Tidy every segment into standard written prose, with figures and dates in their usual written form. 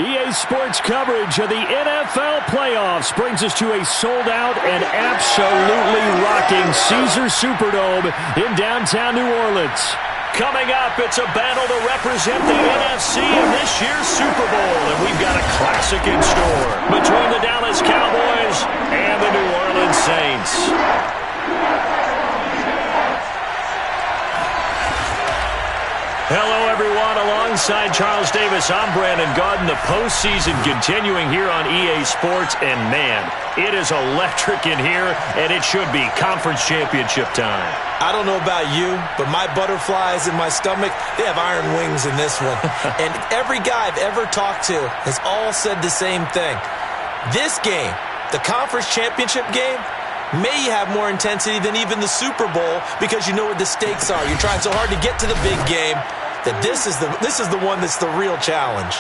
EA Sports coverage of the NFL playoffs brings us to a sold-out and absolutely rocking Caesars Superdome in downtown New Orleans. Coming up, it's a battle to represent the NFC in this year's Super Bowl, and we've got a classic in store between the Dallas Cowboys and the New Orleans Saints. Hello, everyone. Alongside Charles Davis, I'm Brandon Gaudin. The postseason continuing here on EA Sports, and man, it is electric in here, and it should be conference championship time. I don't know about you, but my butterflies in my stomach, they have iron wings in this one. And every guy I've ever talked to has all said the same thing. This game, the conference championship game, may have more intensity than even the Super Bowl because you know what the stakes are. You're trying so hard to get to the big game that this is the one that's the real challenge.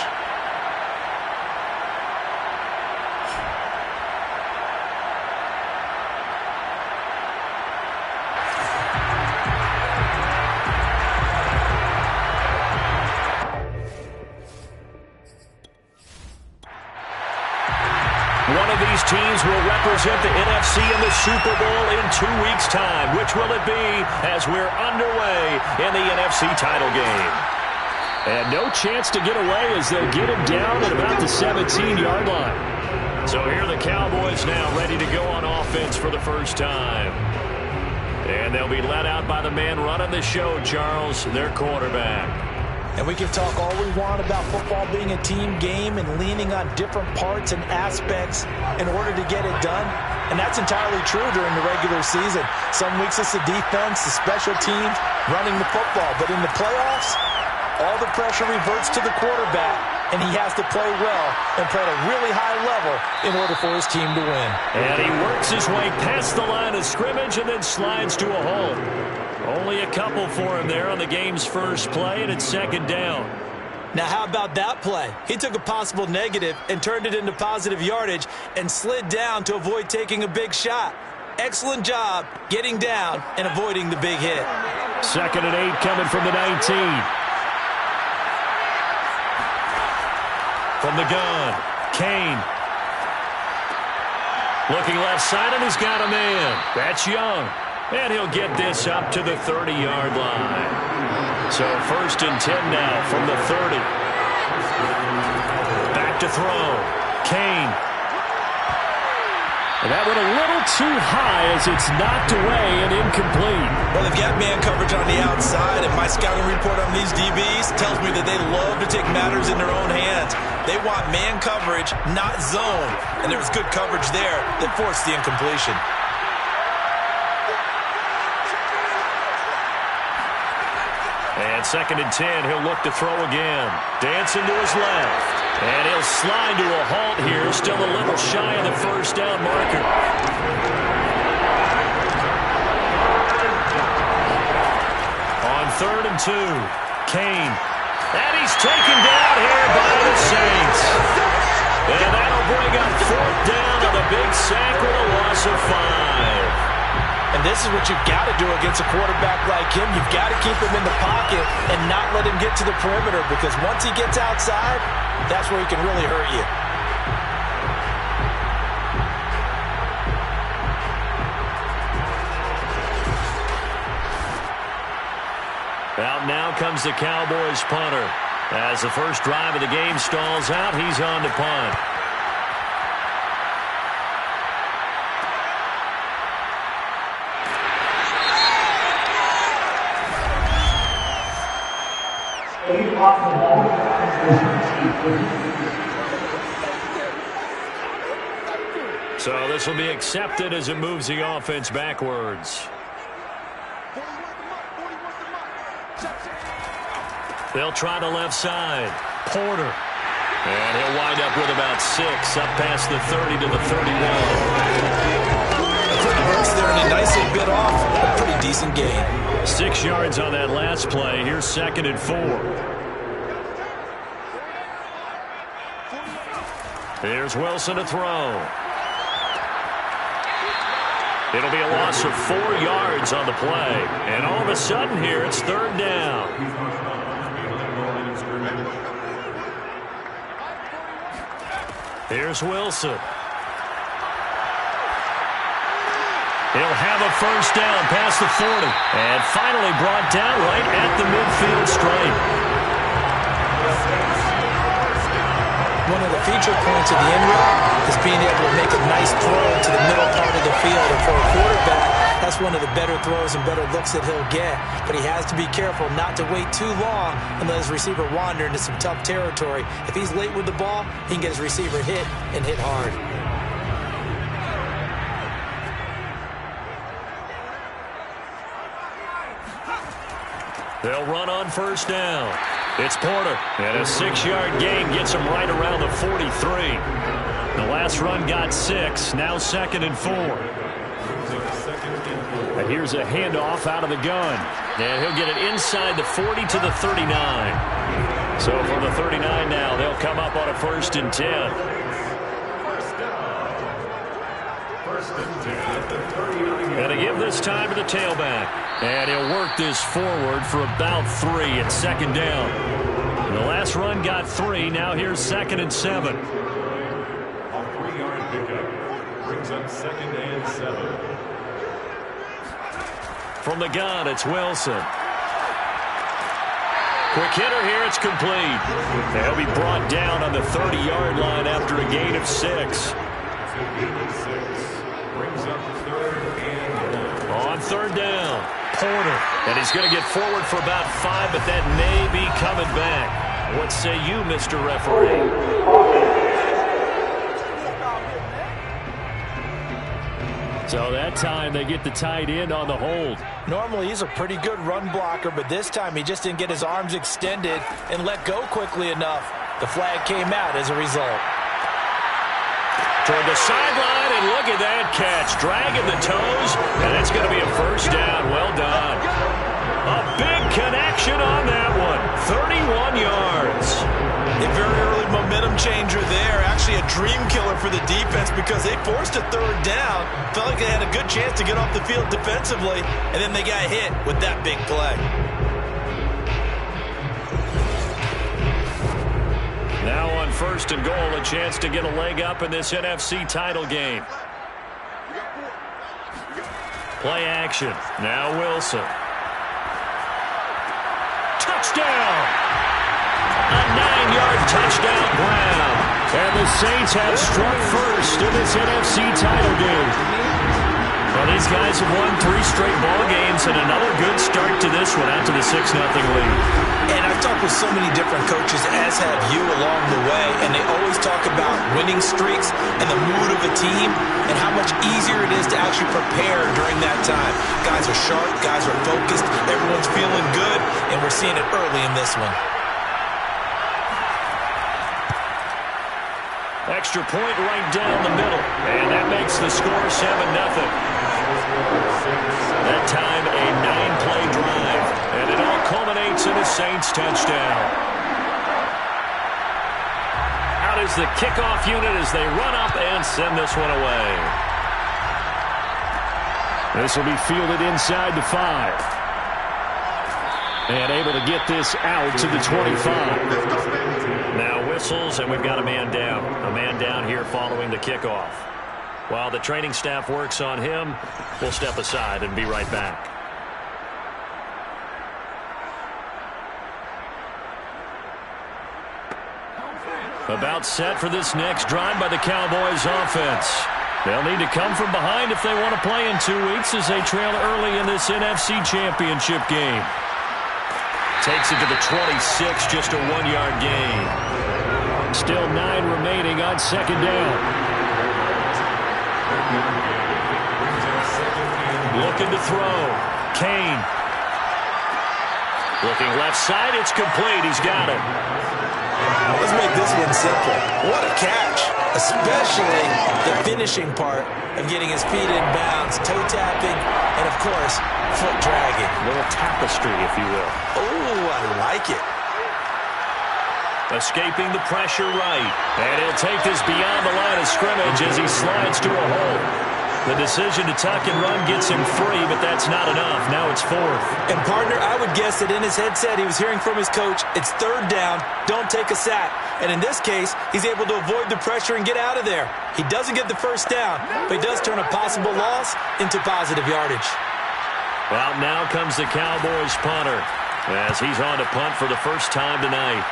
One of these teams will represent the NFC in the Super Bowl in 2 weeks' time. Which will it be as we're underway in the NFC title game? And no chance to get away as they'll get him down at about the 17-yard line. So here are the Cowboys now ready to go on offense for the first time. And they'll be led out by the man running the show, Charles, their quarterback. And we can talk all we want about football being a team game and leaning on different parts and aspects in order to get it done. And that's entirely true during the regular season. Some weeks it's the defense, the special teams, running the football. But in the playoffs, all the pressure reverts to the quarterback, and he has to play well and play at a really high level in order for his team to win. And he works his way past the line of scrimmage and then slides to a halt. Only a couple for him there on the game's first play, and it's second down. Now, how about that play? He took a possible negative and turned it into positive yardage and slid down to avoid taking a big shot. Excellent job getting down and avoiding the big hit. 2nd and 8 coming from the 19. From the gun, Kane. Looking left side, and he's got a man. That's Young. And he'll get this up to the 30-yard line. So 1st and 10 now from the 30. Back to throw. Kane. And that went a little too high as it's knocked away and incomplete. Well, they've got man coverage on the outside, and my scouting report on these DBs tells me that they love to take matters in their own hands. They want man coverage, not zone. And there was good coverage there that forced the incompletion. And 2nd and 10, he'll look to throw again. Dancing to his left. And he'll slide to a halt here. Still a little shy of the first down marker. On 3rd and 2, Kane. And he's taken down here by the Saints. And that'll bring up 4th down on the big sack with a loss of 5. And this is what you've got to do against a quarterback like him. You've got to keep him in the pocket and not let him get to the perimeter, because once he gets outside, that's where he can really hurt you. Out now comes the Cowboys punter. As the first drive of the game stalls out, he's on to punt. So this will be accepted as it moves the offense backwards. They'll try the left side. Porter. And he'll wind up with about 6 up past the 30 to the 31. Pretty burst there and a nice little bit off. A pretty decent gain. 6 yards on that last play. Here's 2nd and 4. Here's Wilson to throw. It'll be a loss of 4 yards on the play. And all of a sudden here, it's 3rd down. Here's Wilson. He'll have a first down past the 40. And finally brought down right at the midfield stripe. One of the feature points of the end route is being able to make a nice throw to the middle part of the field. And for a quarterback, that's one of the better throws and better looks that he'll get. But he has to be careful not to wait too long and let his receiver wander into some tough territory. If he's late with the ball, he can get his receiver hit and hit hard. They'll run on first down. It's Porter, and a 6-yard gain gets him right around the 43. The last run got 6, now 2nd and 4. And here's a handoff out of the gun, and he'll get it inside the 40 to the 39. So from the 39 now, they'll come up on a 1st and 10. And they give this time to the tailback. And he'll work this forward for about 3 at 2nd down. The last run got 3. Now here's 2nd and 7. A 3-yard pickup brings up 2nd and 7. From the gun, it's Wilson. Quick hitter here, it's complete. They'll be brought down on the 30-yard line after a gain of 6. It's a gain of 6. Brings up 3rd and 1. On 3rd down, Porter. And he's going to get forward for about 5, but that may be coming back. What say you, Mr. Referee? So that time they get the tight end on the hold. Normally he's a pretty good run blocker, but this time he just didn't get his arms extended and let go quickly enough. The flag came out as a result. Toward the sideline, and look at that catch. Dragging the toes, and it's going to be a first down. Well done. A big connection on that one. 31 yards. A very early momentum changer there. Actually a dream killer for the defense because they forced a 3rd down. Felt like they had a good chance to get off the field defensively, and then they got hit with that big play. Now on 1st and goal, a chance to get a leg up in this NFC title game. Play action. Now Wilson. Touchdown! A 9-yard touchdown Brown. And the Saints have struck first in this NFC title game. Well, these guys have won 3 straight ball games and another good start to this one out to the 6-0 lead. And I've talked with so many different coaches, as have you, along the way, and they always talk about winning streaks and the mood of a team and how much easier it is to actually prepare during that time. Guys are sharp, guys are focused, everyone's feeling good, and we're seeing it early in this one. Extra point right down the middle, and that makes the score 7-0. That time a 9-play drive, and it all culminates in a Saints touchdown. Out is the kickoff unit as they run up and send this one away. This will be fielded inside the 5. And able to get this out to the 25. Now whistles, and we've got a man down. A man down here following the kickoff. While the training staff works on him, we'll step aside and be right back. About set for this next drive by the Cowboys offense. They'll need to come from behind if they want to play in 2 weeks as they trail early in this NFC Championship game. Takes it to the 26, just a 1-yard gain. Still 9 remaining on 2nd down. Looking to throw. Kane. Looking left side, it's complete. He's got it. Let's make this one simple. What a catch. Especially the finishing part of getting his feet in bounds, toe tapping, and of course, foot dragging. A little tapestry, if you will. Oh, I like it. Escaping the pressure right. And he'll take this beyond the line of scrimmage as he slides to a hole. The decision to tuck and run gets him free, but that's not enough. Now it's fourth. And, partner, I would guess that in his headset he was hearing from his coach, it's third down, don't take a sack. And in this case, he's able to avoid the pressure and get out of there. He doesn't get the first down, but he does turn a possible loss into positive yardage. Well, now comes the Cowboys punter as he's on to punt for the first time tonight.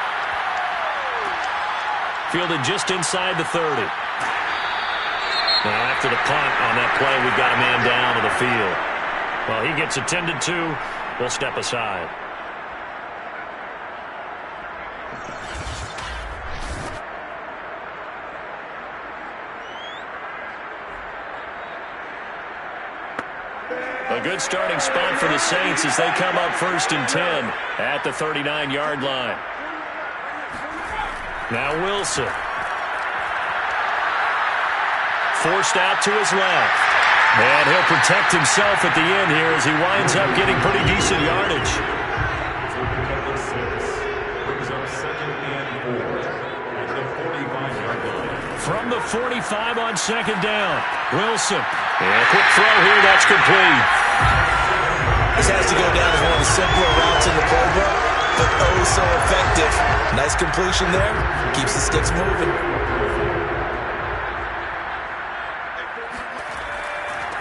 Fielded just inside the 30. Now, after the punt on that play, we've got a man down to the field. Well, he gets attended to. We'll step aside. A good starting spot for the Saints as they come up 1st and 10 at the 39-yard line. Now Wilson. Forced out to his left. And he'll protect himself at the end here as he winds up getting pretty decent yardage. From the 45 on 2nd down, Wilson. And a quick throw here, that's complete. This has to go down as one of the simpler routes in the playbook, but oh so effective. Nice completion there. Keeps the sticks moving.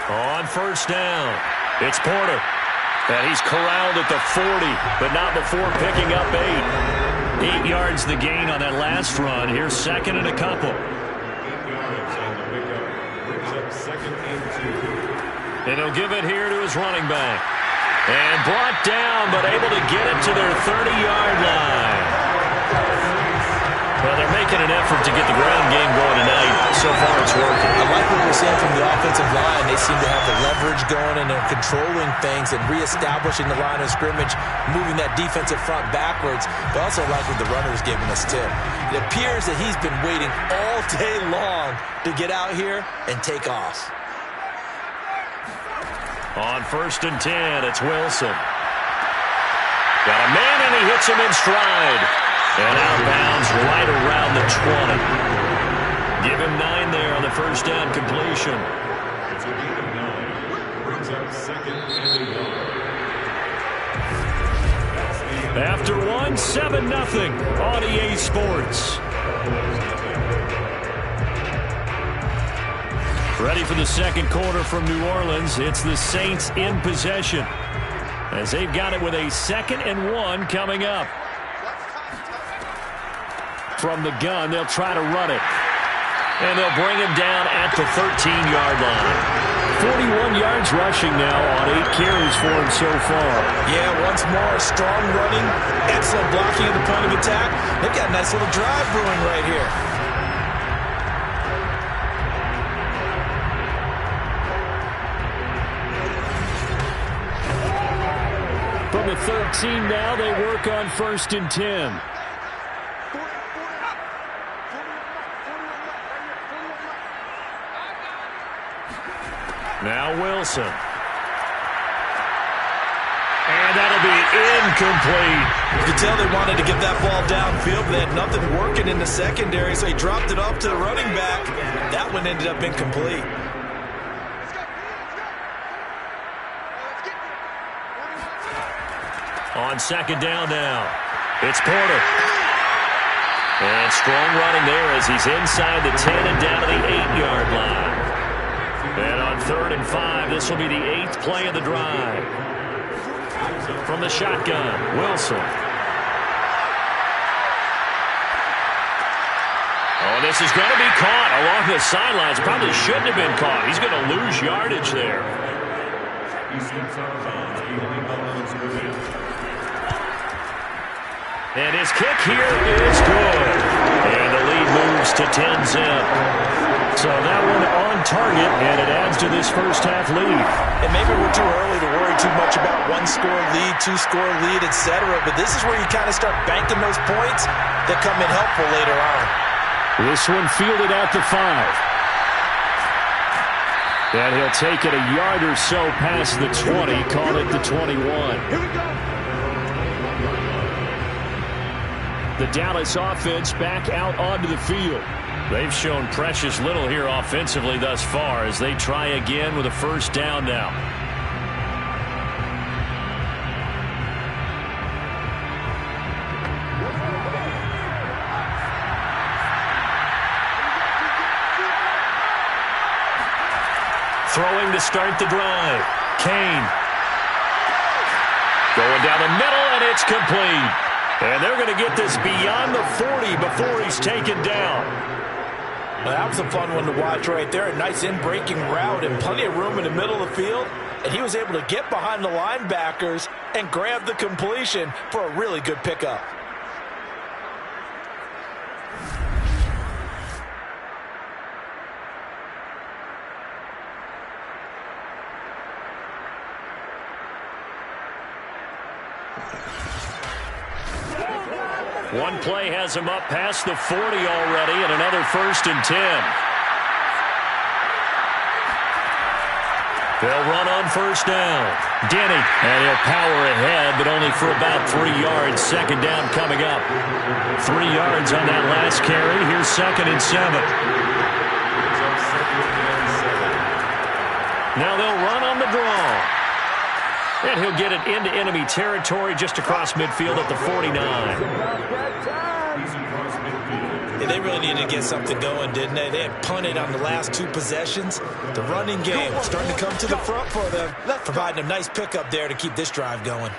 On 1st down, it's Porter. And he's corralled at the 40, but not before picking up 8. 8 yards the gain on that last run. Here's 2nd and a couple. 8 yards on the pickup. Brings up 2nd and 2. And he'll give it here to his running back. And brought down, but able to get it to their 30-yard line. Well, they're making an effort to get the ground game going tonight. So far, it's working. I like what we're seeing from the offensive line. They seem to have the leverage going, and they're controlling things and reestablishing the line of scrimmage, moving that defensive front backwards. But also like what the runner's giving us, too. It appears that he's been waiting all day long to get out here and take off. On 1st and 10, it's Wilson. Got a man, and he hits him in stride. And outbounds right around the 20. Give him 9 there on the 1st down completion. It's a gain of 9. Brings up 2nd and a yard. After 1, 7-0 on EA Sports. Ready for the second quarter from New Orleans. It's the Saints in possession as they've got it with a 2nd and 1 coming up. From the gun, they'll try to run it. And they'll bring him down at the 13-yard line. 41 yards rushing now on 8 carries for him so far. Yeah, once more, strong running, excellent blocking at the point of attack. They've got a nice little drive brewing right here. From the 13 now, they work on 1st and 10. Now Wilson. And that'll be incomplete. You could tell they wanted to get that ball downfield, but they had nothing working in the secondary, so he dropped it off to the running back. That one ended up incomplete. On 2nd down now, it's Porter. And strong running there as he's inside the 10 and down to the 8-yard line. And on 3rd and 5, this will be the 8th play of the drive. From the shotgun, Wilson. Oh, this is going to be caught along the sidelines. Probably shouldn't have been caught. He's going to lose yardage there. And his kick here is good. And the lead moves to 10-zip. So that one on target, and it adds to this first half lead. And maybe we're too early to worry too much about 1-score lead, 2-score lead, etc. But this is where you kind of start banking those points that come in helpful later on. This one fielded at the 5. And he'll take it a yard or so past the 20, call it the 21. Here we go. The Dallas offense back out onto the field. They've shown precious little here offensively thus far as they try again with a first down now. Throwing to start the drive. Kane. Going down the middle, and it's complete. And they're going to get this beyond the 40 before he's taken down. Well, that was a fun one to watch right there. A nice in-breaking route and plenty of room in the middle of the field. And he was able to get behind the linebackers and grab the completion for a really good pickup. One play has him up past the 40 already, and another 1st and 10. They'll run on first down. Denny, and he'll power ahead, but only for about 3 yards. Second down coming up. 3 yards on that last carry. Here's 2nd and 7. Now they'll run on the draw. And he'll get it into enemy territory just across midfield at the 49. Yeah, they really needed to get something going, didn't they? They had punted on the last 2 possessions. The running game starting to come to the front for them, providing a nice pickup there to keep this drive going.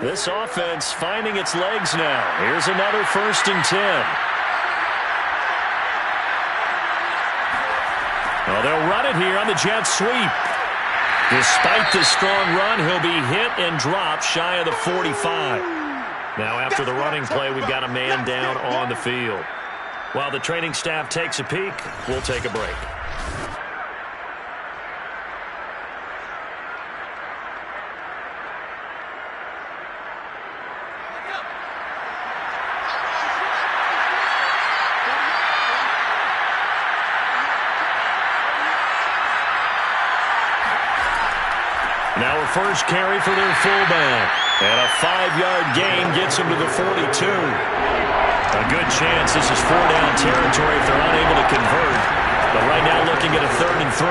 This offense finding its legs now. Here's another 1st and 10. Well, they'll run it here on the jet sweep. Despite the strong run, he'll be hit and dropped shy of the 45. Now, after the running play, we've got a man down on the field. While the training staff takes a peek, we'll take a break. Now a first carry for their fullback. And a 5-yard gain gets him to the 42. A good chance this is 4-down territory if they're unable to convert. But right now looking at a 3rd and 3.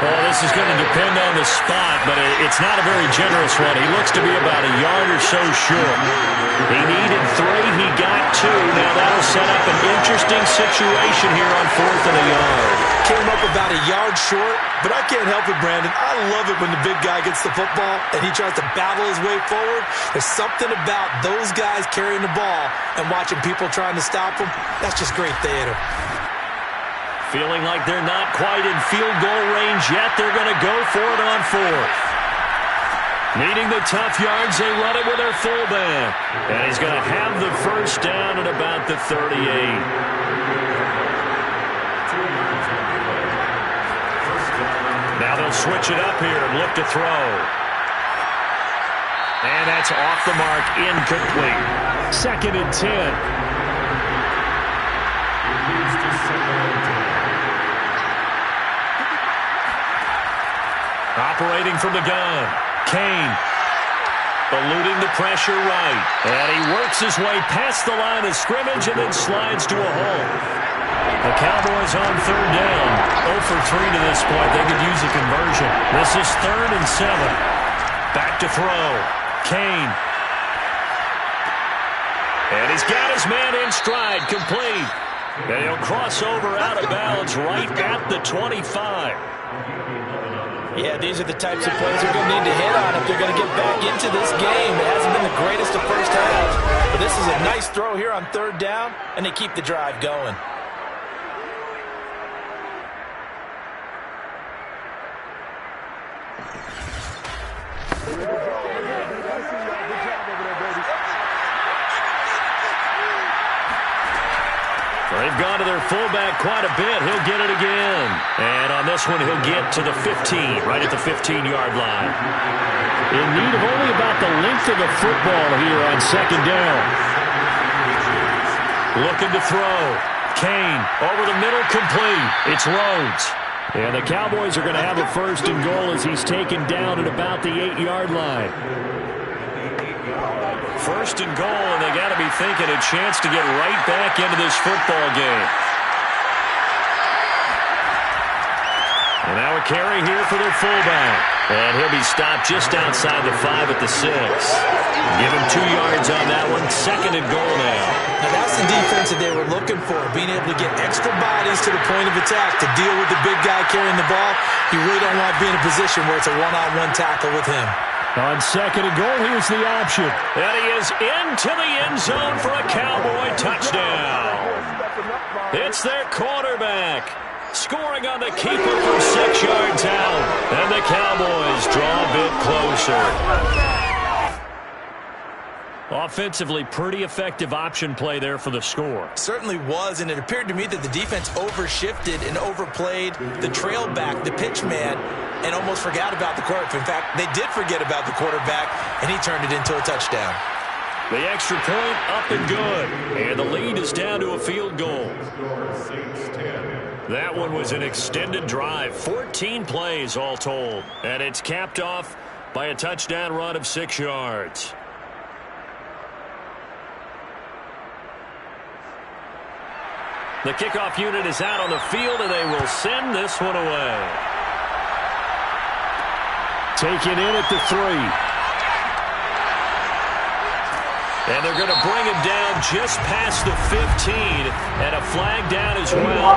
Well, this is going to depend on the spot, but it's not a very generous one. He looks to be about a yard or so short. He needed 3. He got 2. Now that'll set up an interesting situation here on 4th and a yard. Came up about a yard short, but I can't help it, Brandon. I love it when the big guy gets the football and he tries to battle his way forward. There's something about those guys carrying the ball and watching people trying to stop them. That's just great theater. Feeling like they're not quite in field goal range yet. They're going to go for it on 4th. Needing the tough yards, they run it with their fullback. And he's going to have the first down at about the 38. Now they'll switch it up here and look to throw. And that's off the mark, incomplete. 2nd and 10. Operating from the gun, Kane. Eluding the pressure right. And he works his way past the line of scrimmage and then slides to a hole. The Cowboys on 3rd down. 0 for 3 to this point. They could use a conversion. This is 3rd and 7. Back to throw. Kane. And he's got his man in stride, complete. And he'll cross over out of bounds right at the 25. Yeah, these are the types of plays they're going to need to hit on if they're going to get back into this game. It hasn't been the greatest of first halves, but this is a nice throw here on 3rd down, and they keep the drive going. They've gone to their fullback quite a bit. He'll get it again. And on this one, he'll get to the 15, right at the 15-yard line. In need of only about the length of the football here on 2nd down. Looking to throw. Kane over the middle, complete. It's Rhodes. And the Cowboys are going to have a 1st and goal as he's taken down at about the 8-yard line. First and goal, and they got to be thinking a chance to get right back into this football game. And now a carry here for their fullback. And he'll be stopped just outside the 5 at the 6. Give him 2 yards on that one. Second and goal now. Now that's the defense that they were looking for, being able to get extra bodies to the point of attack to deal with the big guy carrying the ball. You really don't want to be in a position where it's a one-on-one tackle with him. On second and goal, here's the option. And he is into the end zone for a Cowboy touchdown. It's their quarterback, scoring on the keeper from 6 yards out. And the Cowboys draw a bit closer. Offensively, pretty effective option play there for the score. Certainly was, and it appeared to me that the defense overshifted and overplayed the trail back, the pitch man, and almost forgot about the quarterback. In fact, they did forget about the quarterback, and he turned it into a touchdown. The extra point up and good, and the lead is down to a field goal. That one was an extended drive, 14 plays all told, and it's capped off by a touchdown run of 6 yards. The kickoff unit is out on the field, and they will send this one away. Taken in at the 3. And they're going to bring him down just past the 15, and a flag down as well.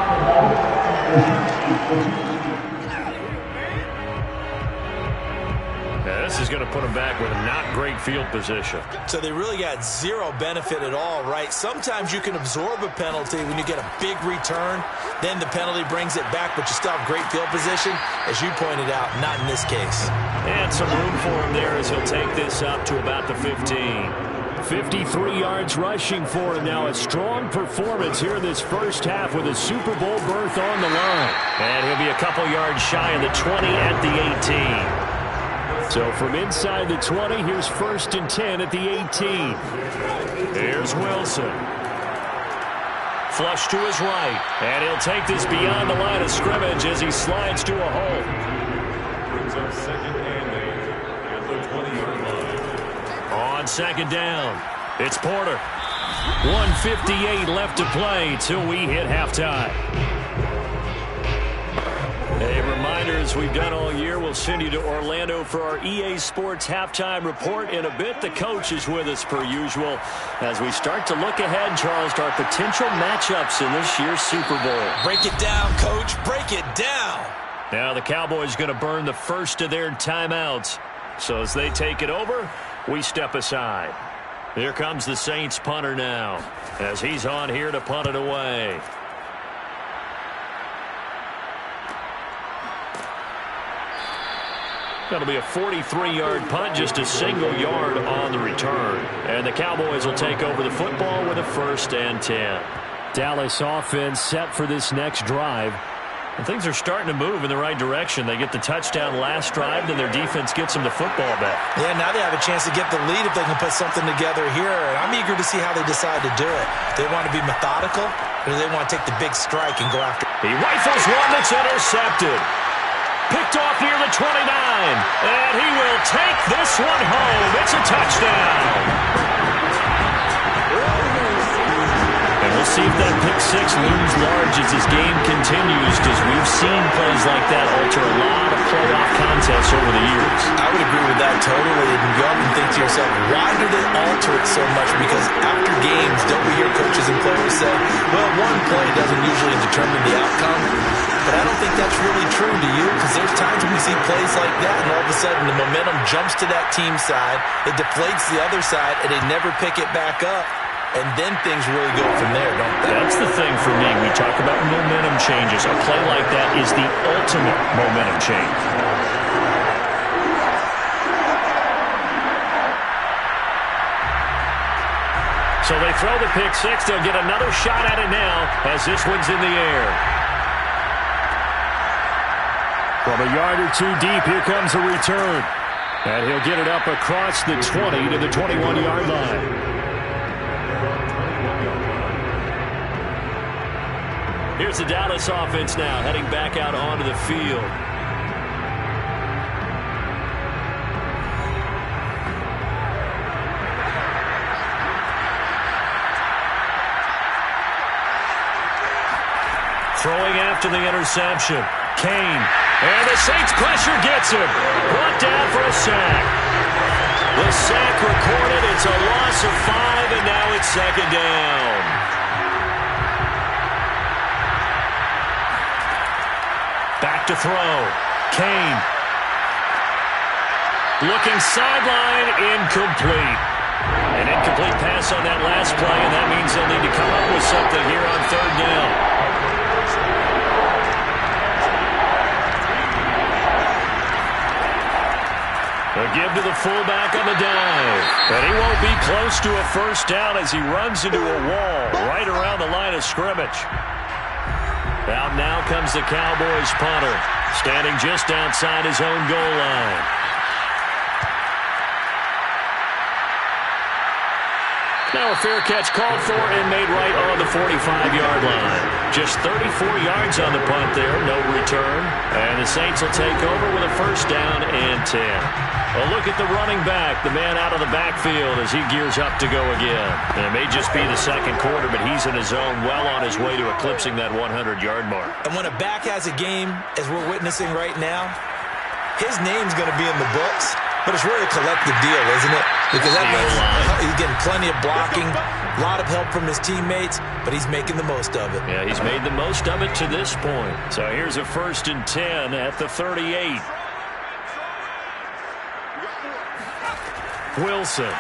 Now, this is going to put him back with a not great field position. So they really got zero benefit at all, right? Sometimes you can absorb a penalty when you get a big return. Then the penalty brings it back, but you still have great field position. As you pointed out, not in this case. And some room for him there as he'll take this up to about the 15. 53 yards rushing for him now. A strong performance here in this first half with a Super Bowl berth on the line. And he'll be a couple yards shy of the 20 at the 18. So from inside the 20, here's first and 10 at the 18. Here's Wilson. Flush to his right. And he'll take this beyond the line of scrimmage as he slides to a hole. Brings up second and 8 at the 20-yard line. On second down, it's Porter. 1:58 left to play till we hit halftime. A reminder, as we've done all year, we'll send you to Orlando for our EA Sports halftime report in a bit. The coach is with us per usual as we start to look ahead, Charles, to our potential matchups in this year's Super Bowl. Break it down, Coach. Break it down. Now the Cowboys going to burn the first of their timeouts. So as they take it over, we step aside. Here comes the Saints punter now as he's on here to punt it away. That'll be a 43-yard punt, just a single yard on the return. And the Cowboys will take over the football with a 1st and 10. Dallas offense set for this next drive. And things are starting to move in the right direction. They get the touchdown last drive, then their defense gets them the football back. Yeah, now they have a chance to get the lead if they can put something together here. And I'm eager to see how they decide to do it. They want to be methodical, or do they want to take the big strike and go after it? He rifles one that's intercepted. Picked off near the 29, and he will take this one home. It's a touchdown. And we'll see if that pick 6 looms large as this game continues, because we've seen plays like that alter a lot of playoff contests over the years. I would agree with that totally, and you often think to yourself, why do they alter it so much? Because after games, don't we hear coaches and players say, well, one play doesn't usually determine the outcome? But I don't think that's really true, do you? Because there's times when we see plays like that, and all of a sudden the momentum jumps to that team side, it deflates the other side, and they never pick it back up. And then things really go from there, don't they? That's the thing for me. We talk about momentum changes. A play like that is the ultimate momentum change. So they throw the pick 6. They'll get another shot at it now as this one's in the air. From a yard or 2 deep, here comes a return. And he'll get it up across the 20 to the 21-yard line. Here's the Dallas offense now, heading back out onto the field. after the interception. Kane. And the Saints pressure gets him. Brought down for a sack. The sack recorded. It's a loss of 5, and now it's second down. Back to throw. Kane. Looking sideline, incomplete. An incomplete pass on that last play, and that means they'll need to come up with something here on third down. A give to the fullback on the dive. And he won't be close to a first down as he runs into a wall right around the line of scrimmage. Out now comes the Cowboys punter, standing just outside his own goal line. Now a fair catch called for and made right on the 45-yard line. Just 34 yards on the punt there, no return. And the Saints will take over with a first down and 10. A look at the running back, the man out of the backfield as he gears up to go again. And it may just be the second quarter, but he's in his zone, well on his way to eclipsing that 100-yard mark. And when a back has a game, as we're witnessing right now, his name's going to be in the books. But it's really a collective deal, isn't it? Because that means he's getting plenty of blocking, a lot of help from his teammates, but he's making the most of it. Yeah, he's made the most of it to this point. So here's a 1st and 10 at the 38. Wilson.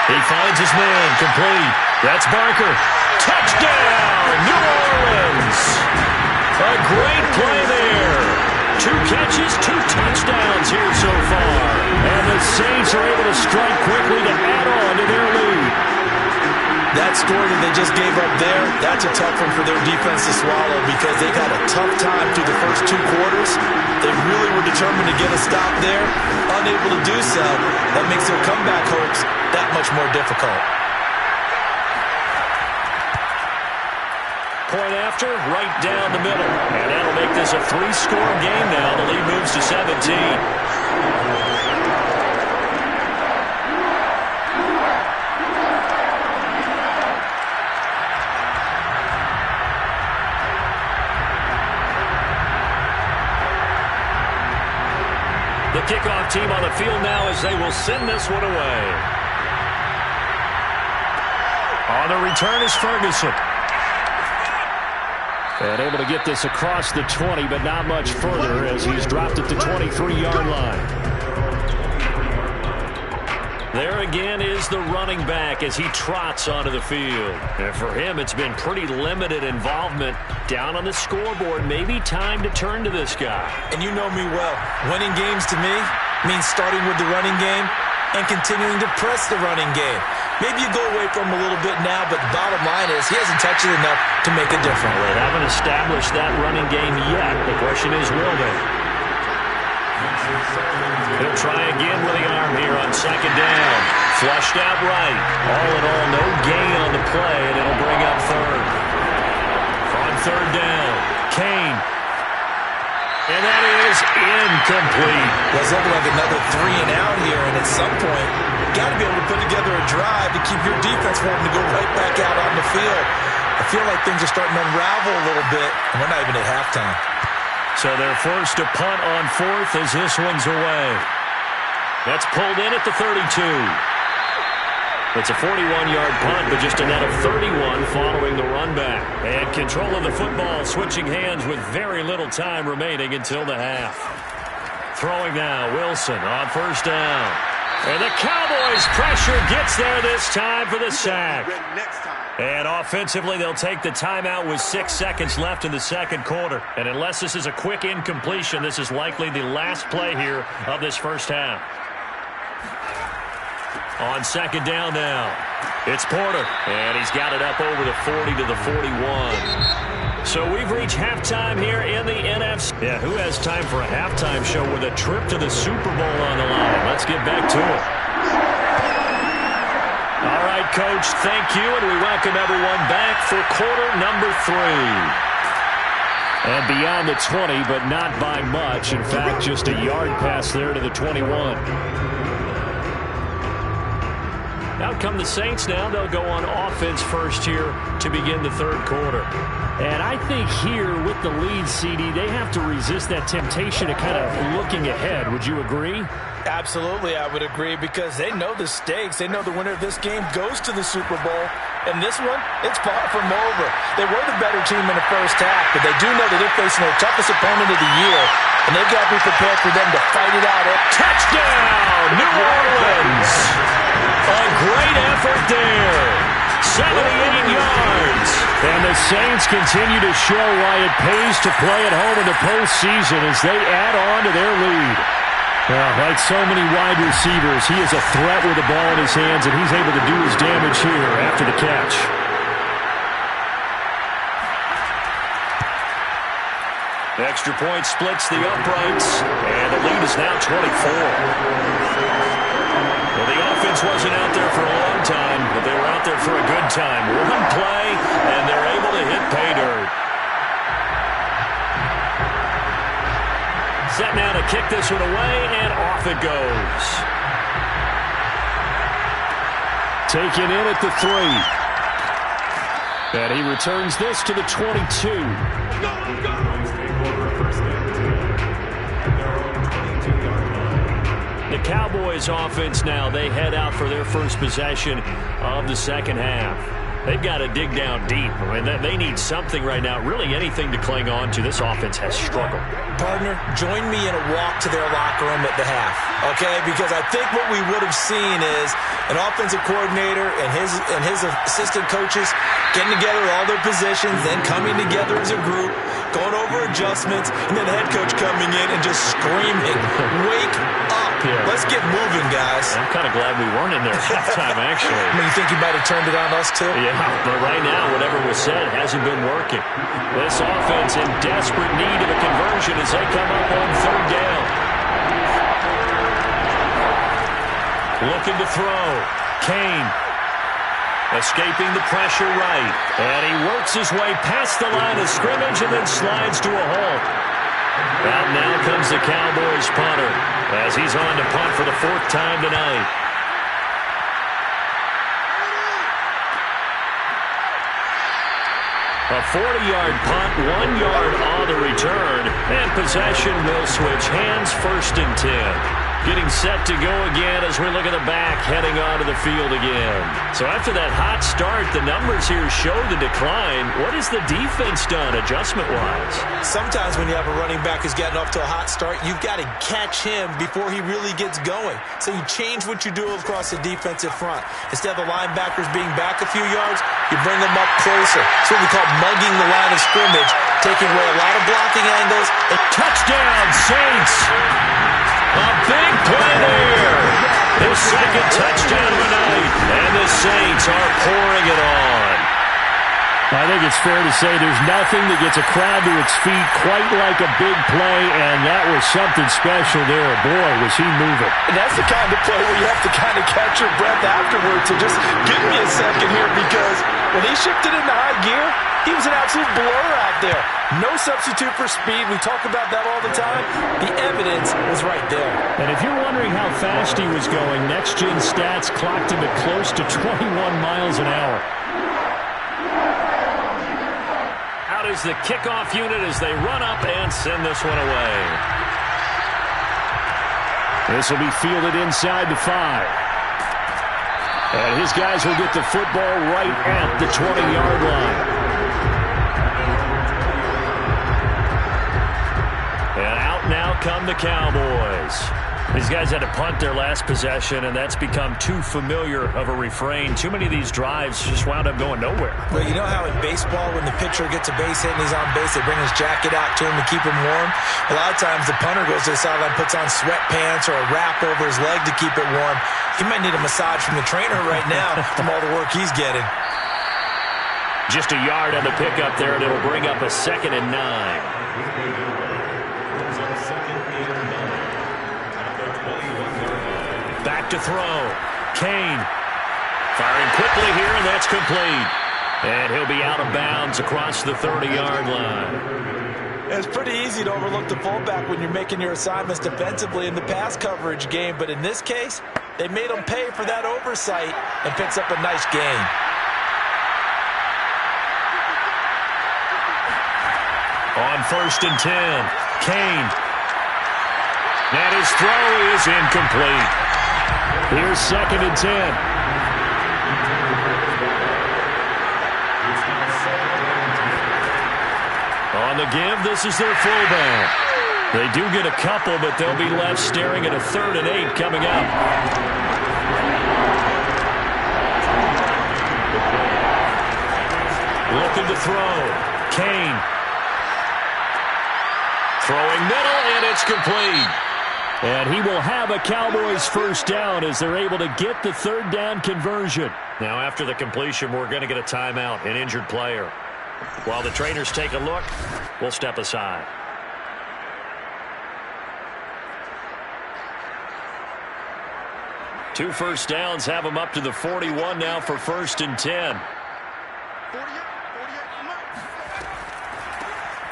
He finds his man, complete. That's Barker. Touchdown, New Orleans. A great play there. 2 catches, 2 touchdowns here so far. And the Saints are able to strike quickly to add on to their lead. That score that they just gave up there, that's a tough one for their defense to swallow because they got a tough time through the first 2 quarters. They really were determined to get a stop there. Unable to do so, that makes their comeback hopes that much more difficult. Point after, right down the middle. And that'll make this a 3-score game now. The lead moves to 17. The kickoff team on the field now as they will send this one away. On the return is Ferguson. And able to get this across the 20, but not much further as he's dropped at the 23-yard line. There again is the running back as he trots onto the field. And for him, it's been pretty limited involvement down on the scoreboard. Maybe time to turn to this guy. And you know me well. Winning games to me means starting with the running game and continuing to press the running game. Maybe you go away from him a little bit now, but the bottom line is he hasn't touched it enough to make a difference. Well, they haven't established that running game yet. The question is, will they? He'll try again with the arm here on second down. Flushed out right. All in all, no gain on the play, and it'll bring up third. On third down, Kane. And that is incomplete. Well, it's looking like another 3 and out here, and at some point, you got to be able to put together a drive to keep your defense wanting to go right back out on the field. I feel like things are starting to unravel a little bit, and we're not even at halftime. So they're forced to punt on 4th as this one's away. That's pulled in at the 32. It's a 41-yard punt, but just a net of 31 following the run back. And control of the football switching hands with very little time remaining until the half. Throwing now, Wilson on first down. And the Cowboys pressure gets there this time for the sack. And offensively, they'll take the timeout with 6 seconds left in the second quarter. And unless this is a quick incompletion, this is likely the last play here of this first half. On second down now, it's Porter. And he's got it up over the 40 to the 41. So we've reached halftime here in the NFC. Yeah, who has time for a halftime show with a trip to the Super Bowl on the line? Let's get back to it. All right, Coach, thank you, and we welcome everyone back for quarter number 3. And beyond the 20, but not by much. In fact, just a yard pass there to the 21. Out come the Saints now. They'll go on offense first here to begin the third quarter. And I think here with the lead, CD, they have to resist that temptation of kind of looking ahead. Would you agree? Absolutely, I would agree, because they know the stakes. They know the winner of this game goes to the Super Bowl. And this one, it's far from over. They were the better team in the first half, but they do know that they're facing their toughest opponent of the year, and they've got to be prepared for them to fight it out. Touchdown, New Orleans! A great effort there. 78 yards. And the Saints continue to show why it pays to play at home in the postseason as they add on to their lead. Well, like so many wide receivers, he is a threat with the ball in his hands, and he's able to do his damage here after the catch. Extra point splits the uprights, and the lead is now 24. Well, the offense wasn't out there for a long time, but they were out there for a good time. One play, and they're able to hit pay dirt. Set now to kick this one away, and off it goes. Taken in at the 3. And he returns this to the 22. The Cowboys offense now, they head out for their first possession of the second half. They've got to dig down deep. I mean, they need something right now, really anything to cling on to. This offense has struggled. Partner, join me in a walk to their locker room at the half, okay? Because I think what we would have seen is an offensive coordinator and his assistant coaches getting together all their positions, then coming together as a group, going over adjustments, and then the head coach coming in and just screaming, "Wake up! Yeah. Let's get moving, guys." I'm kind of glad we weren't in there at halftime, actually. I mean, you think he might have turned it on us, too? Yeah, but right now, whatever was said hasn't been working. This offense in desperate need of a conversion as they come up on third down. Looking to throw. Kane. Escaping the pressure right. And he works his way past the line of scrimmage and then slides to a halt. Out now comes the Cowboys punter as he's on to punt for the 4th time tonight. A 40-yard punt, 1 yard on the return, and possession will switch hands, 1st and 10. Getting set to go again as we look at the back, heading onto the field again. So after that hot start, the numbers here show the decline. What has the defense done adjustment-wise? Sometimes when you have a running back who's gotten off to a hot start, you've got to catch him before he really gets going. So you change what you do across the defensive front. Instead of the linebackers being back a few yards, you bring them up closer. It's what we call mugging the line of scrimmage, taking away a lot of blocking angles. A touchdown, Saints! A big play there. His 2nd touchdown of the night. And the Saints are pouring it on. I think it's fair to say there's nothing that gets a crowd to its feet quite like a big play, and that was something special there. Boy, was he moving. And that's the kind of play where you have to kind of catch your breath afterwards. So just give me a second here, because when he shifted into high gear, he was an absolute blur out there. No substitute for speed. We talk about that all the time. The evidence was right there. And if you're wondering how fast he was going, next-gen stats clocked him at close to 21 miles an hour. Out is the kickoff unit as they run up and send this one away. This will be fielded inside the 5. And his guys will get the football right at the 20-yard line. And out now come the Cowboys. These guys had to punt their last possession, and that's become too familiar of a refrain. Too many of these drives just wound up going nowhere. Well, you know how in baseball, when the pitcher gets a base hit and he's on base, they bring his jacket out to him to keep him warm? A lot of times the punter goes to the sideline, puts on sweatpants or a wrap over his leg to keep it warm. He might need a massage from the trainer right now from all the work he's getting. Just a yard on the pickup there, and it'll bring up a 2nd and 9. Back to throw. Kane firing quickly here, and that's complete. And he'll be out of bounds across the 30-yard line. It's pretty easy to overlook the fullback when you're making your assignments defensively in the pass coverage game, but in this case, They made him pay for that oversight and picks up a nice gain. On 1st and 10, Kane. And his throw is incomplete. Here's 2nd and 10. On the give, this is their fullback. They do get a couple, but they'll be left staring at a 3rd and 8 coming up. Looking to throw. Kane. Throwing middle, and it's complete. And he will have a Cowboys first down as they're able to get the 3rd down conversion. Now after the completion, we're going to get a timeout, an injured player. While the trainers take a look, we'll step aside. Two first downs have them up to the 41 now for 1st and 10.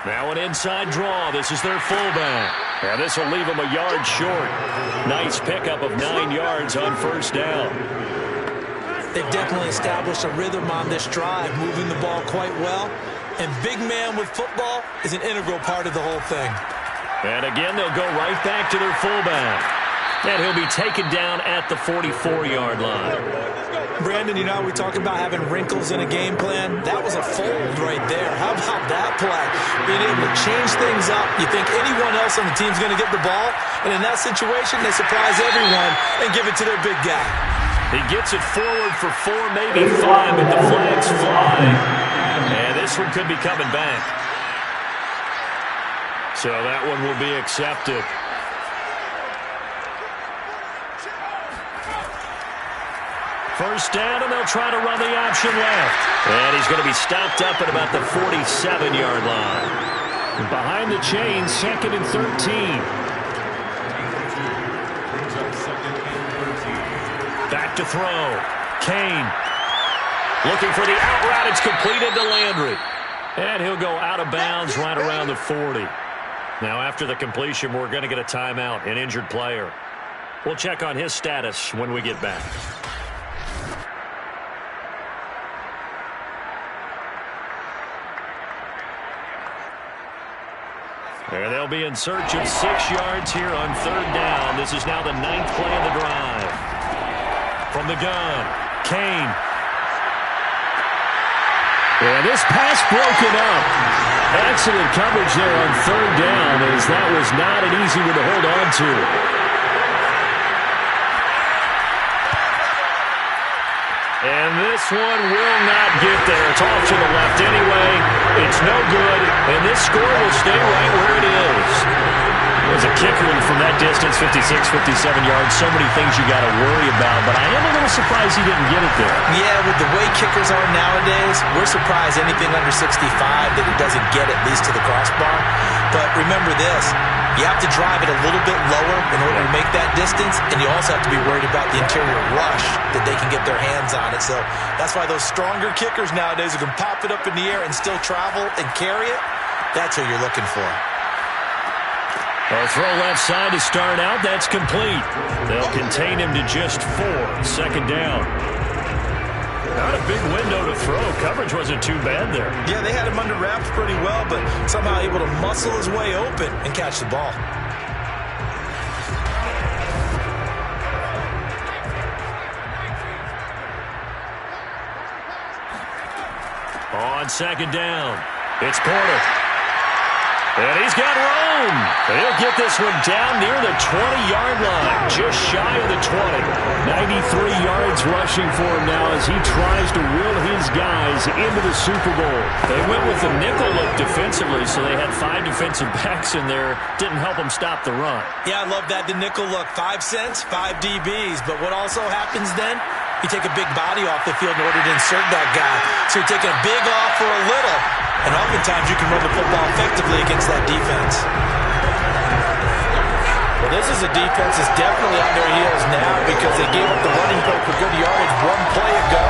Now an inside draw. This is their fullback. And this will leave them a yard short. Nice pickup of 9 yards on 1st down. They've definitely established a rhythm on this drive, moving the ball quite well. And big man with football is an integral part of the whole thing. And again, they'll go right back to their fullback. And he'll be taken down at the 44-yard line. Brandon, you know, we talk about having wrinkles in a game plan. That was a fold right there. How about that play? Being able to change things up. You think anyone else on the team's going to get the ball, and in that situation, they surprise everyone and give it to their big guy. He gets it forward for 4, maybe 5, but the flags fly. And this one could be coming back. So that one will be accepted. First down, and they'll try to run the option left. And he's going to be stopped up at about the 47-yard line. Behind the chains, 2nd and 13. Back to throw. Kane. Looking for the out route. It's completed to Landry. And he'll go out of bounds right around the 40. Now after the completion, we're going to get a timeout, an injured player. We'll check on his status when we get back. And they'll be in search of 6 yards here on 3rd down. This is now the 9th play of the drive. From the gun, Kane. And this pass broken up. Excellent coverage there on 3rd down, as that was not an easy one to hold on to. And this one will not get there. It's off to the left anyway. It's no good, and this score will stay right where it is. There's a kicker from that distance, 56, 57 yards. So many things you got to worry about, but I am a little surprised he didn't get it there. Yeah, with the way kickers are nowadays, we're surprised anything under 65 that it doesn't get at least to the crossbar. But remember this, you have to drive it a little bit lower in order to make that distance, and you also have to be worried about the interior rush that they can get their hands on it. So that's why those stronger kickers nowadays who can pop it up in the air and still travel and carry it, that's who you're looking for. A throw left side to start out. That's complete. They'll contain him to just 4. 2nd down. Not a big window to throw. Coverage wasn't too bad there. Yeah, they had him under wraps pretty well, but somehow able to muscle his way open and catch the ball. On 2nd down, it's Porter. And he's got room. He'll get this one down near the 20-yard line, just shy of the 20. 93 yards rushing for him now as he tries to will his guys into the Super Bowl. They went with the nickel look defensively, so they had 5 defensive backs in there. Didn't help them stop the run. Yeah, I love that, the nickel look. 5 cents, 5 DBs. But what also happens then, you take a big body off the field in order to insert that guy. So you're taking a big off for a little. And oftentimes you can run the football effectively against that defense. Well, this is a defense that's definitely on their heels now because they gave up the running play for good yardage 1 play ago.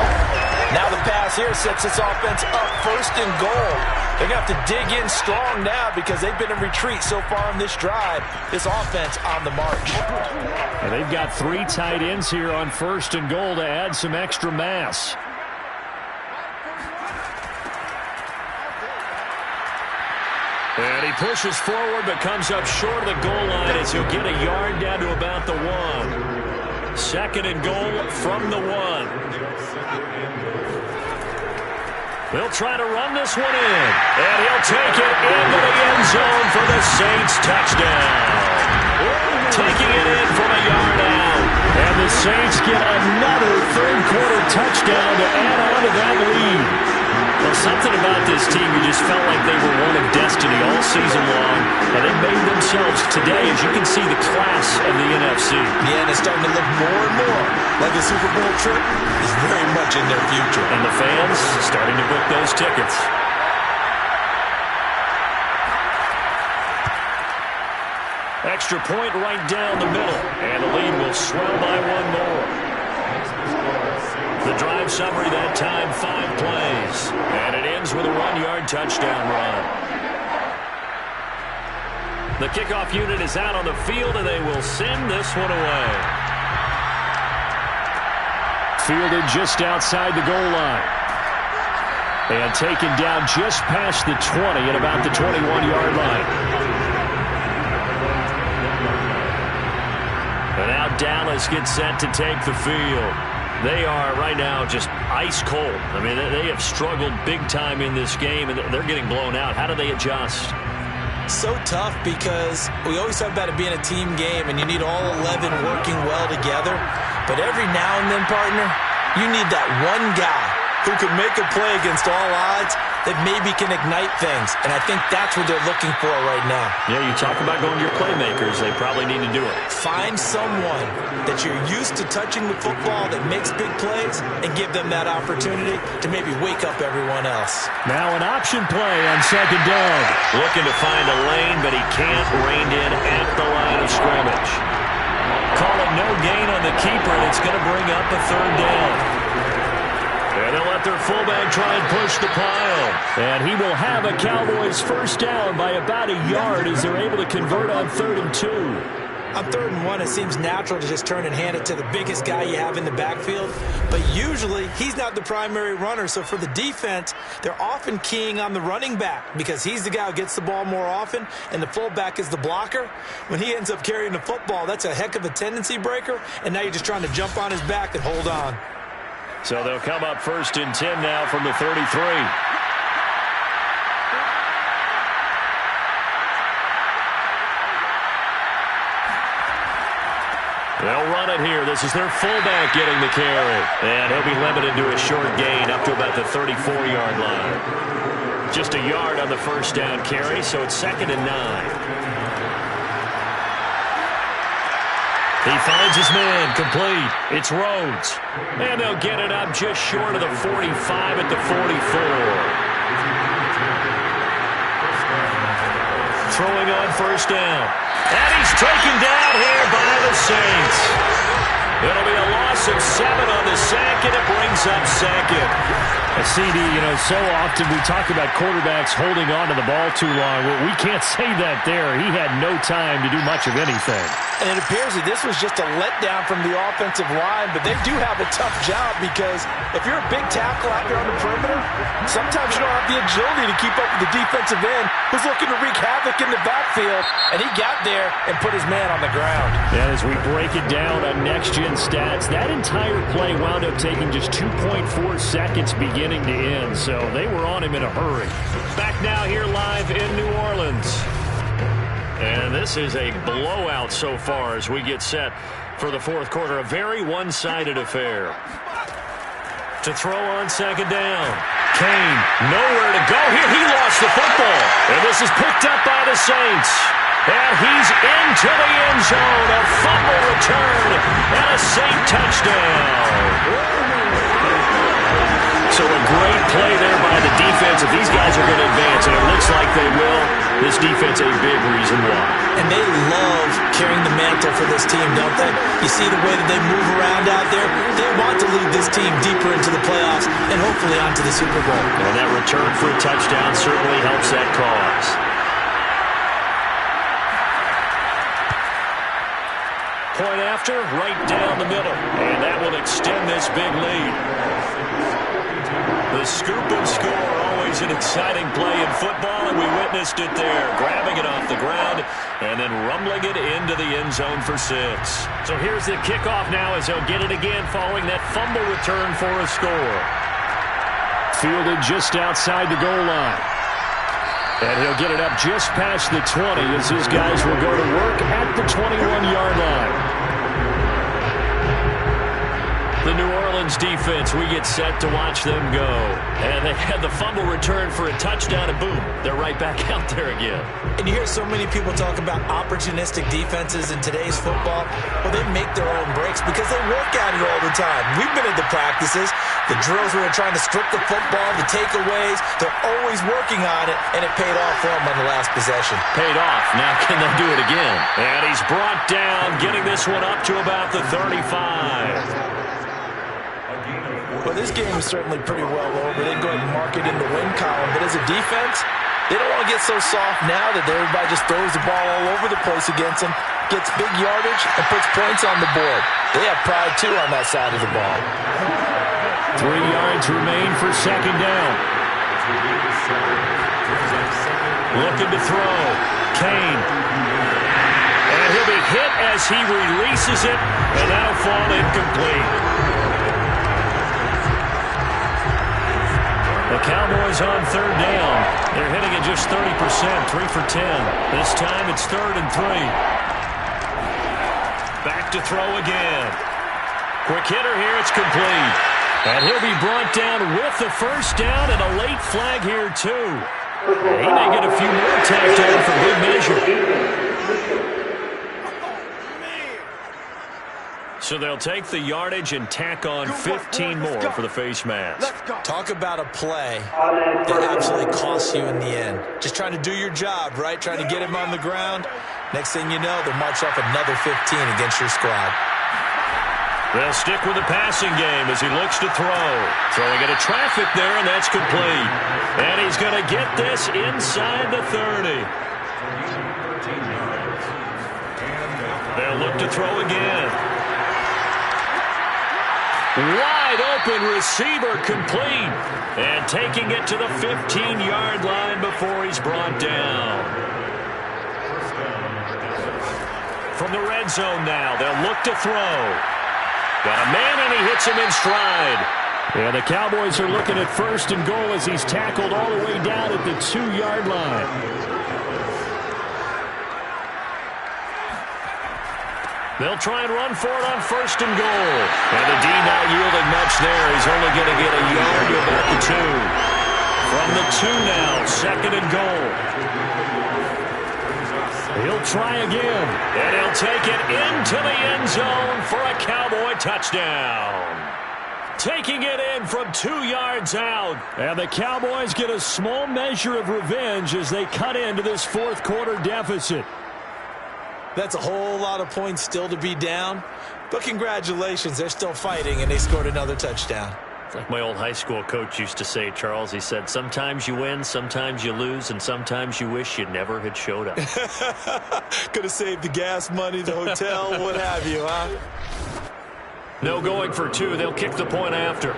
Now the pass here sets this offense up 1st and goal. They're going to have to dig in strong now because they've been in retreat so far on this drive. This offense on the march. And they've got 3 tight ends here on 1st and goal to add some extra mass. And he pushes forward but comes up short of the goal line as he'll get a yard down to about the 1. 2nd and goal from the 1. They'll try to run this one in. And he'll take it into the end zone for the Saints touchdown. Taking it in from a yard out. And the Saints get another third-quarter touchdown to add on to that lead. Well, something about this team, you just felt like they were one of destiny all season long, and they made themselves today, as you can see, the class of the NFC. Yeah, and it's starting to look more and more like a Super Bowl trip is very much in their future. And the fans starting to book those tickets. Extra point right down the middle, and the lead will swell by 1 more. The drive summary that time, 5 plays. And it ends with a 1-yard touchdown run. The kickoff unit is out on the field, and they will send this one away. Fielded just outside the goal line. And taken down just past the 20 at about the 21-yard line. And now Dallas gets set to take the field. They are right now just ice cold. I mean, they have struggled big time in this game, and they're getting blown out. How do they adjust? So tough because we always talk about it being a team game, and you need all 11 working well together. But every now and then, partner, you need that one guy who can make a play against all odds that maybe can ignite things. And I think that's what they're looking for right now. Yeah, you talk about going to your playmakers. They probably need to do it. Find someone that you're used to touching the football that makes big plays and give them that opportunity to maybe wake up everyone else. Now an option play on 2nd down. Looking to find a lane, but he can't rein in at the line of scrimmage. Call it no gain on the keeper, and it's going to bring up a 3rd down. And they'll let their fullback try and push the pile. And he will have a Cowboys 1st down by about a yard as they're able to convert on 3rd and 2. On 3rd and 1, it seems natural to just turn and hand it to the biggest guy you have in the backfield. But usually, he's not the primary runner. So for the defense, they're often keying on the running back because he's the guy who gets the ball more often, and the fullback is the blocker. When he ends up carrying the football, that's a heck of a tendency breaker, and now you're just trying to jump on his back and hold on. So they'll come up 1st and 10 now from the 33. They'll run it here. This is their fullback getting the carry. And he'll be limited to a short gain up to about the 34-yard line. Just a yard on the 1st down carry, so it's 2nd and 9. He finds his man, complete. It's Rhodes. And they'll get it up just short of the 45 at the 44. Throwing on 1st down. And he's taken down here by the Saints. It'll be a loss of 7 on the sack, and it brings up 2nd. A CD, so often we talk about quarterbacks holding on to the ball too long. Well, we can't say that there. He had no time to do much of anything. And it appears that this was just a letdown from the offensive line, but they do have a tough job because if you're a big tackle out there on the perimeter, sometimes you don't have the agility to keep up with the defensive end who's looking to wreak havoc in the backfield, and he got there and put his man on the ground. And as we break it down on next-gen stats, that entire play wound up taking just 2.4 seconds beginning to end, so they were on him in a hurry. Back now here live in New Orleans. And this is a blowout so far as we get set for the 4th quarter. A very one-sided affair. To throw on 2nd down. Kane, nowhere to go here. He lost the football. And this is picked up by the Saints. And he's into the end zone. A fumble return and a Saint touchdown. So a great play there by the defense. If these guys are going to advance, and it looks like they will, this defense a big reason why. And they love carrying the man mantle for this team, don't they? You see the way that they move around out there? They want to lead this team deeper into the playoffs and hopefully onto the Super Bowl. And that return for a touchdown certainly helps that cause. Point after, right down the middle. And that will extend this big lead. The scoop and score, always an exciting play in football, and we witnessed it there. Grabbing it off the ground and then rumbling it into the end zone for 6. So here's the kickoff now as they'll get it again following that fumble return for a score. Fielded just outside the goal line. And he'll get it up just past the 20 as his guys will go to work at the 21-yard line. The New Orleans defense, we get set to watch them go. And they had the fumble return for a touchdown, and boom, they're right back out there again. And you hear so many people talk about opportunistic defenses in today's football. Well, they make their own breaks because they work at it all the time. We've been at the practices, the drills where they're trying to strip the football, the takeaways. They're always working on it, and it paid off for them on the last possession. Paid off. Now can they do it again? And he's brought down, getting this one up to about the 35. Well, this game is certainly pretty well over. They can go ahead and mark it in the win column. But as a defense, they don't want to get so soft now that everybody just throws the ball all over the place against them, gets big yardage, and puts points on the board. They have pride, too, on that side of the ball. 3 yards remain for second down. Looking to throw. Kane. And he'll be hit as he releases it, and that'll fall incomplete. The Cowboys on third down. They're hitting at just 30%, 3 for 10. This time it's 3rd and 3. Back to throw again. Quick hitter here, it's complete. And he'll be brought down with the first down and a late flag here too. He may get a few more tacked on for good measure. So they'll take the yardage and tack on 15 more for the face mask. Talk about a play that absolutely costs you in the end. Just trying to do your job, right? Trying to get him on the ground. Next thing you know, they'll march off another 15 against your squad. They'll stick with the passing game as he looks to throw. Throwing into traffic there, and that's complete. And he's going to get this inside the 30. They'll look to throw again. Wide open receiver complete. And taking it to the 15-yard line before he's brought down. From the red zone now, they'll look to throw. Got a man, and he hits him in stride. And the Cowboys are looking at 1st and goal as he's tackled all the way down at the 2-yard line. They'll try and run for it on 1st and goal. And the D not yielding much there. He's only going to get a yard to about the 2. From the 2 now, 2nd and goal. He'll try again. And he'll take it into the end zone for a Cowboy touchdown. Taking it in from 2 yards out. And the Cowboys get a small measure of revenge as they cut into this 4th quarter deficit. That's a whole lot of points still to be down. But congratulations, they're still fighting, and they scored another touchdown. It's like my old high school coach used to say, Charles. He said, sometimes you win, sometimes you lose, and sometimes you wish you never had showed up. Could have saved the gas money, the hotel, what have you, huh? No going for 2. They'll kick the point after.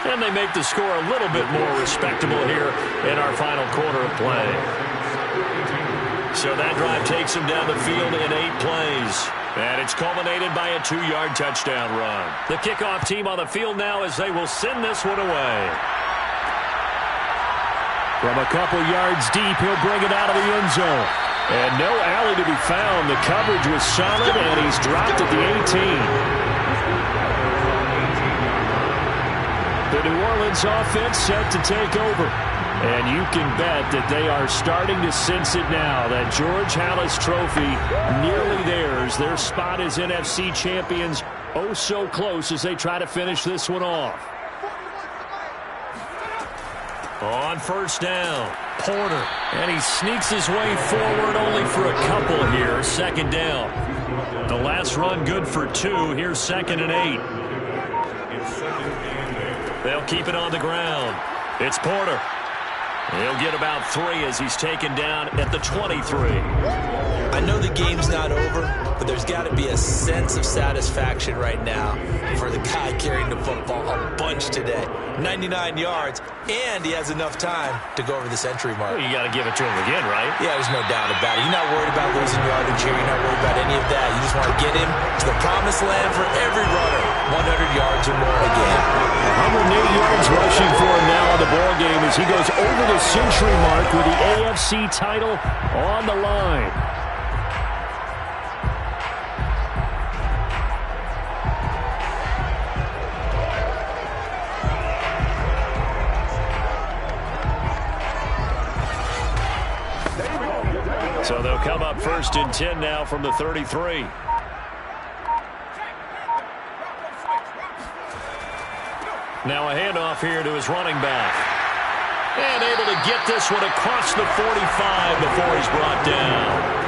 And they make the score a little bit more respectable here in our final quarter of play. So that drive takes them down the field in 8 plays. And it's culminated by a 2-yard touchdown run. The kickoff team on the field now as they will send this one away. From a couple yards deep, he'll bring it out of the end zone. And no alley to be found. The coverage was solid, and he's dropped at the 18. The New Orleans offense set to take over. And you can bet that they are starting to sense it now. That George Halas trophy nearly theirs. Their spot as NFC champions oh so close as they try to finish this one off. On first down, Porter. And he sneaks his way forward only for a couple here. Second down. The last run good for 2. Here's 2nd and 8. They'll keep it on the ground. It's Porter. He'll get about 3 as he's taken down at the 23. I know the game's not over, but there's got to be a sense of satisfaction right now for the guy carrying the football a bunch today. 99 yards, and he has enough time to go over the century mark. Well, you got to give it to him again, right? Yeah, there's no doubt about it. You're not worried about losing yardage here. You're not worried about any of that. You just want to get him to the promised land for every runner. 100 yards or more again. 108 yards rushing for him now on the ball game as he goes over the century mark with the AFC title on the line. So they'll come up 1st and 10 now from the 33. Now a handoff here to his running back. And able to get this one across the 45 before he's brought down.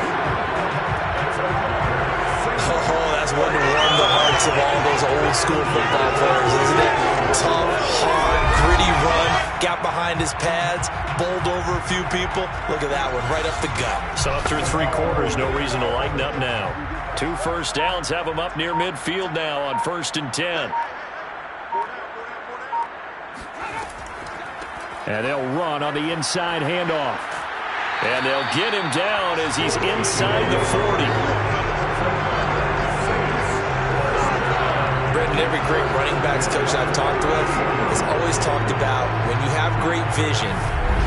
Oh, that's one to warm the hearts of all those old school football players, isn't it? Tough, hard, gritty run. Got behind his pads, bowled over a few people. Look at that one, right up the gut. So through 3 quarters, no reason to lighten up now. 2 first downs have him up near midfield now on 1st and 10. And they'll run on the inside handoff. And they'll get him down as he's inside the 40. Brendan, every great running backs coach I've talked with has always talked about when you have great vision,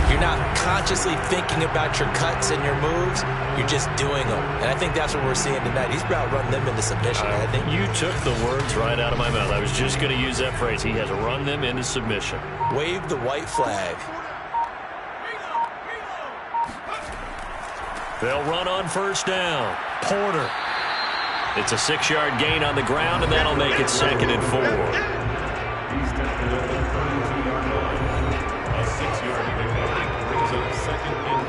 you're not consciously thinking about your cuts and your moves, you're just doing them. And I think that's what we're seeing tonight. He's about running them into submission, hasn't he? You took the words right out of my mouth. I was just going to use that phrase. He has run them into submission. Wave the white flag. They'll run on first down. Porter. It's a 6-yard gain on the ground, and that'll make it 2nd and 4. A 6-yard pickup brings up 2nd and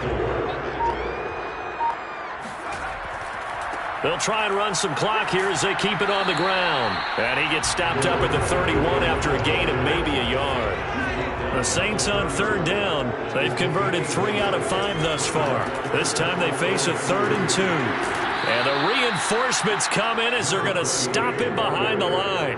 4. They'll try and run some clock here as they keep it on the ground. And he gets stopped up at the 31 after a gain of maybe a yard. The Saints on 3rd down. They've converted 3 out of 5 thus far. This time they face a 3rd and 2. And the reinforcements come in as they're going to stop him behind the line.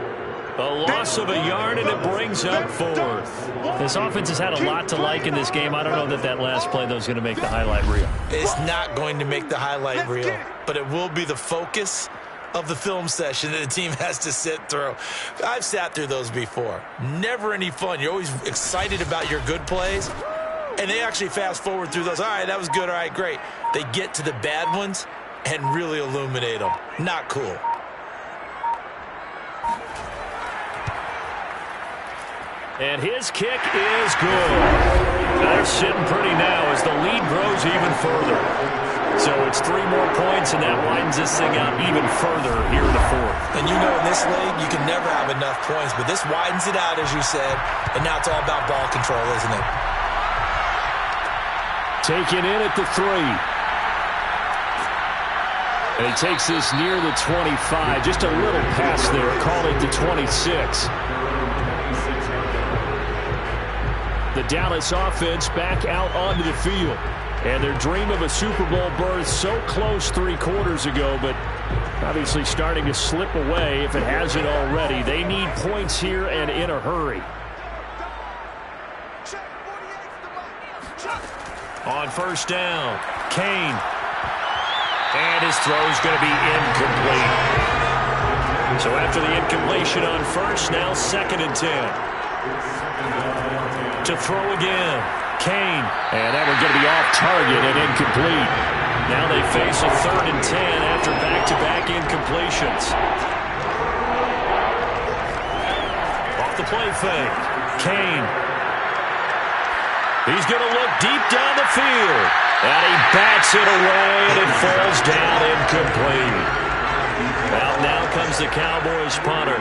A loss of a yard, and it brings up 4th. This offense has had a lot to like in this game. I don't know that that last play, though, is going to make the highlight reel. It's not going to make the highlight reel, but it will be the focus of the film session that the team has to sit through. I've sat through those before. Never any fun. You're always excited about your good plays, and they actually fast forward through those. All right, that was good. All right, great. They get to the bad ones and really illuminate them. Not cool. And his kick is good. They're sitting pretty now as the lead grows even further. So it's 3 more points, and that widens this thing out even further here in the 4th. And you know in this league, you can never have enough points, but this widens it out, as you said, and now it's all about ball control, isn't it? Taken in at the 3. And he takes this near the 25. Just a little pass there. Call it the 26. The Dallas offense back out onto the field. And their dream of a Super Bowl berth so close 3 quarters ago, but obviously starting to slip away if it hasn't already. They need points here and in a hurry. On first down, Kane. And his throw is going to be incomplete. So after the incompletion on first, now 2nd and 10. To throw again, Kane. And that one's going to be off target and incomplete. Now they face a 3rd and 10 after back-to-back incompletions. Off the play fake, Kane. He's going to look deep down the field. And he bats it away, and it falls down incomplete. Well, now comes comes the Cowboys punter,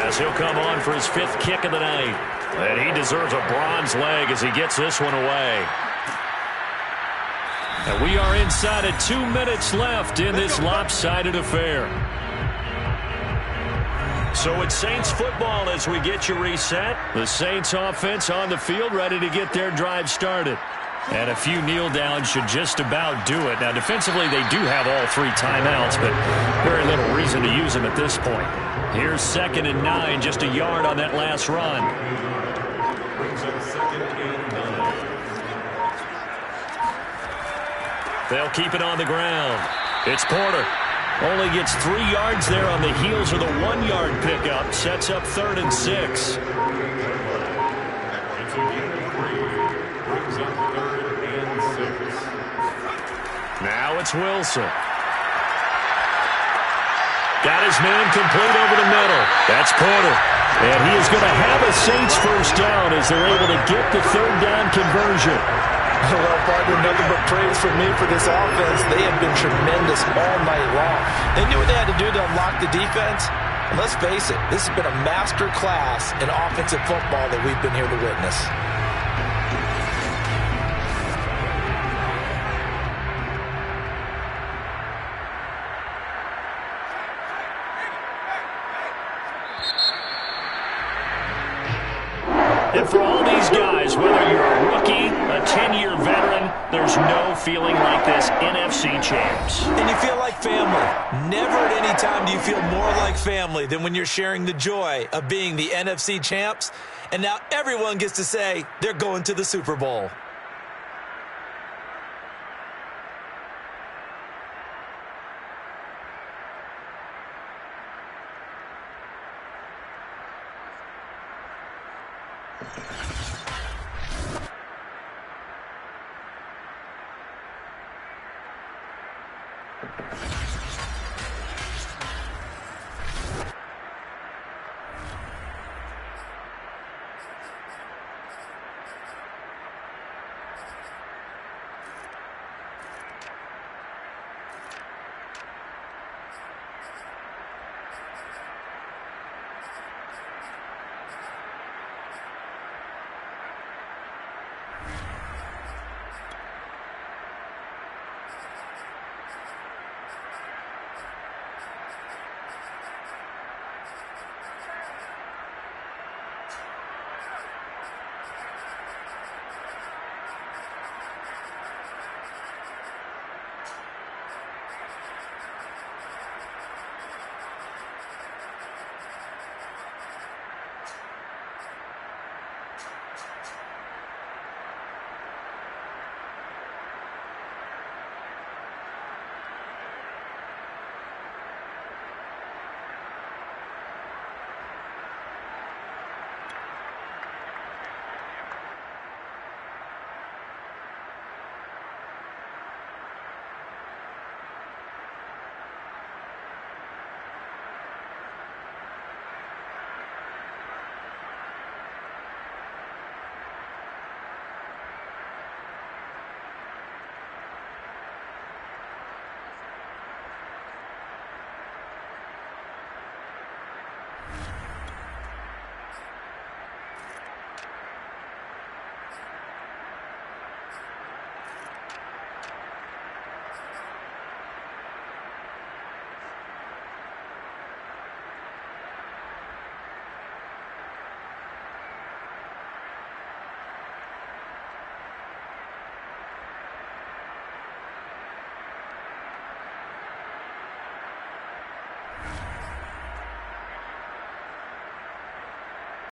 as he'll come on for his 5th kick of the night. And he deserves a bronze leg as he gets this one away. And we are inside of 2 minutes left in this lopsided affair. So it's Saints football as we get you reset. The Saints offense on the field ready to get their drive started. And a few kneel downs should just about do it. Now, defensively, they do have all 3 timeouts, but very little reason to use them at this point. Here's 2nd and 9, just a yard on that last run. Brings up 2nd and 9. They'll keep it on the ground. It's Porter. Only gets 3 yards there on the heels of the 1-yard pickup. Sets up 3rd and 6. It's a gain of 3. Brings up 3rd and 6. Now it's Wilson. Got his man complete over the middle. That's Porter. And he is going to have a Saints first down as they're able to get the 3rd down conversion. Well, partner, nothing but praise from me for this offense. They have been tremendous all night long. They knew what they had to do to unlock the defense. And let's face it, this has been a master class in offensive football that we've been here to witness. And for all these guys, whether you're a rookie, a 10-year veteran, there's no feeling like this NFC champs. And you feel like family. Never at any time do you feel more like family than when you're sharing the joy of being the NFC champs. And now everyone gets to say they're going to the Super Bowl.